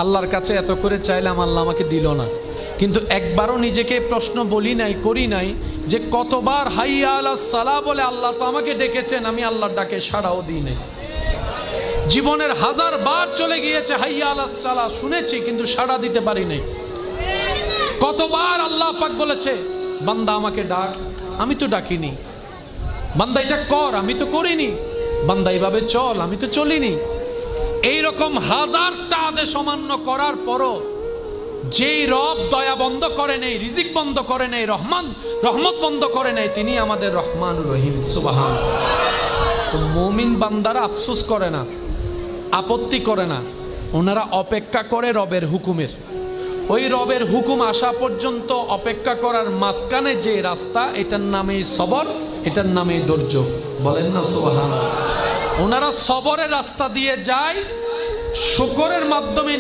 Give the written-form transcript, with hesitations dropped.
আল্লাহর কাছে এত করে চাইলাম, আল্লাহ আমাকে দিল না। কিন্তু একবারও নিজেকে প্রশ্ন বলি নাই, করি নাই যে কতবার হাইয়া আলাস সালাহ বলে আল্লাহ তো আমাকে ডেকেছেন, আমি আল্লাহর ডাকে সাড়াও দিই নাই। জীবনের 1000 বার চলে গিয়েছে হাইয়া আলাস সালাহ শুনেছি, কিন্তু সাড়া দিতে পারি নাই। কতবার আল্লাহ পাক বলেছে বান্দা আমাকে ডাক, আমি তো ডাকিনি। বান্দা এটা কর, আমি তো করিনি। বান্দা এইভাবে চল, আমি তো চলিনি। এইরকম 1000টা আদেশ অমান্য করার পরও যেই রব দয়া বন্ধ করে নেই, রিজিক বন্ধ করে নেই, রহমত বন্ধ করে নেই, তিনি আমাদের রহমান রহিম। সুবহানাল্লাহ। তো মুমিন বান্দারা আফসোস করে না, আপত্তি করে না, ওনারা অপেক্ষা করে রবের হুকুমের। ওই রবের হুকুম আসা পর্যন্ত অপেক্ষা করার মাঝখানে যে রাস্তা, এটার নামেই সবর, এটার নামেই ধৈর্য। বলেন না সুবহানাল্লাহ। ওনারা সবরের রাস্তা দিয়ে যায়, শুকরের মাধ্যমে